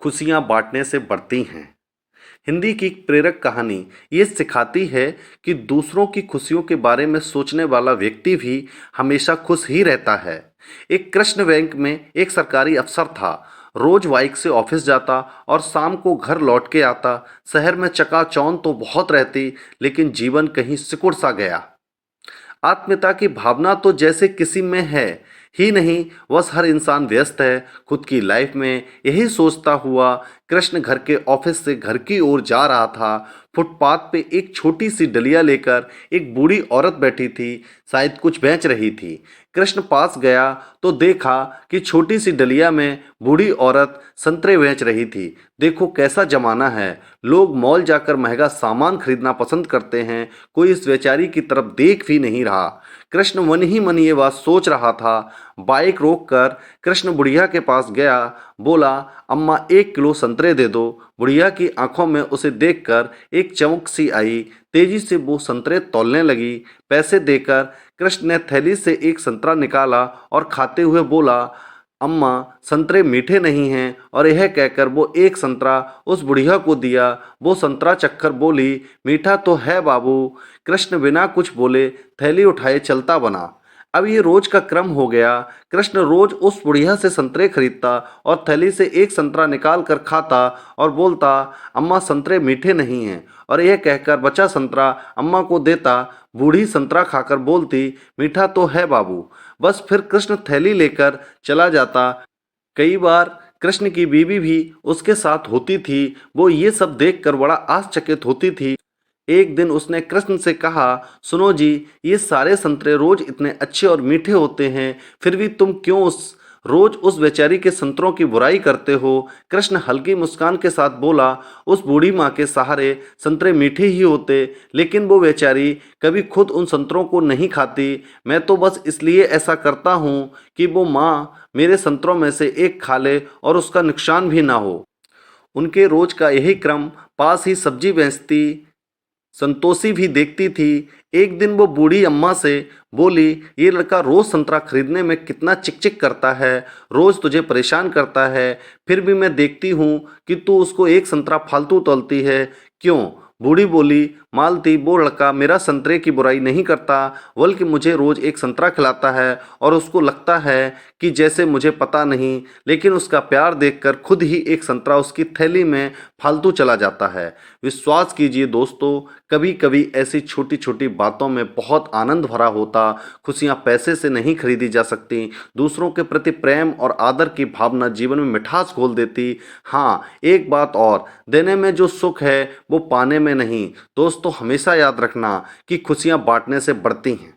खुशियाँ बांटने से बढ़ती हैं। हिंदी की एक प्रेरक कहानी ये सिखाती है कि दूसरों की खुशियों के बारे में सोचने वाला व्यक्ति भी हमेशा खुश ही रहता है। एक कृष्ण बैंक में एक सरकारी अफसर था। रोज बाइक से ऑफिस जाता और शाम को घर लौट के आता। शहर में चकाचौंध तो बहुत रहती, लेकिन जीवन कहीं सिकुड़ सा गया। आत्मीयता की भावना तो जैसे किसी में है ही नहीं, बस हर इंसान व्यस्त है खुद की लाइफ में। यही सोचता हुआ कृष्ण घर के ऑफिस से घर की ओर जा रहा था। फुटपाथ पे एक छोटी सी डलिया लेकर एक बूढ़ी औरत बैठी थी, शायद कुछ बेच रही थी। कृष्ण पास गया तो देखा कि छोटी सी डलिया में बूढ़ी औरत संतरे बेच रही थी। देखो कैसा जमाना है, लोग मॉल जाकर महंगा सामान खरीदना पसंद करते हैं, कोई इस बेचारी की तरफ देख भी नहीं रहा। कृष्ण मन ही मन ये बात सोच रहा था। बाइक रोककर कृष्ण बुढ़िया के पास गया, बोला, अम्मा 1 किलो संतरे दे दो। बुढ़िया की आंखों में उसे देखकर एक चमक सी आई। तेजी से वो संतरे तौलने लगी। पैसे देकर कृष्ण ने थैली से एक संतरा निकाला और खाते हुए बोला, अम्मा संतरे मीठे नहीं हैं। और यह कहकर वो एक संतरा उस बुढ़िया को दिया। वो संतरा चखकर बोली, मीठा तो है बाबू। कृष्ण बिना कुछ बोले थैली उठाए चलता बना। अब ये रोज का क्रम हो गया। कृष्ण रोज उस बुढ़िया से संतरे खरीदता और थैली से एक संतरा निकाल कर खाता और बोलता, अम्मा संतरे मीठे नहीं हैं। और यह कहकर बचा संतरा अम्मा को देता। बूढ़ी संतरा खाकर बोलती, मीठा तो है बाबू। बस फिर कृष्ण थैली लेकर चला जाता। कई बार कृष्ण की बीवी भी उसके साथ होती थी। वो ये सब देखकर बड़ा आश्चर्यचकित होती थी। एक दिन उसने कृष्ण से कहा, सुनो जी, ये सारे संतरे रोज इतने अच्छे और मीठे होते हैं, फिर भी तुम क्यों रोज उस बेचारी के संतरों की बुराई करते हो। कृष्ण हल्की मुस्कान के साथ बोला, उस बूढ़ी माँ के सहारे संतरे मीठे ही होते, लेकिन वो बेचारी कभी खुद उन संतरों को नहीं खाती। मैं तो बस इसलिए ऐसा करता हूँ कि वो माँ मेरे संतरों में से एक खा ले और उसका नुकसान भी ना हो। उनके रोज का यही क्रम। पास ही सब्जी बेचती संतोषी भी देखती थी। एक दिन वो बूढ़ी अम्मा से बोली, ये लड़का रोज संतरा खरीदने में कितना चिक करता है, रोज तुझे परेशान करता है, फिर भी मैं देखती हूँ कि तू उसको एक संतरा फालतू तोलती है, क्यों? बूढ़ी बोली, मालती, वो लड़का मेरा संतरे की बुराई नहीं करता, बल्कि मुझे रोज एक संतरा खिलाता है और उसको लगता है कि जैसे मुझे पता नहीं, लेकिन उसका प्यार देखकर खुद ही एक संतरा उसकी थैली में फालतू चला जाता है। विश्वास कीजिए दोस्तों, कभी कभी ऐसी छोटी छोटी बातों में बहुत आनंद भरा होता। खुशियाँ पैसे से नहीं खरीदी जा सकती। दूसरों के प्रति प्रेम और आदर की भावना जीवन में मिठास घोल देती। हाँ, एक बात और, देने में जो सुख है वो पाने में नहीं। दोस्तों हमेशा याद रखना कि खुशियाँ बांटने से बढ़ती हैं।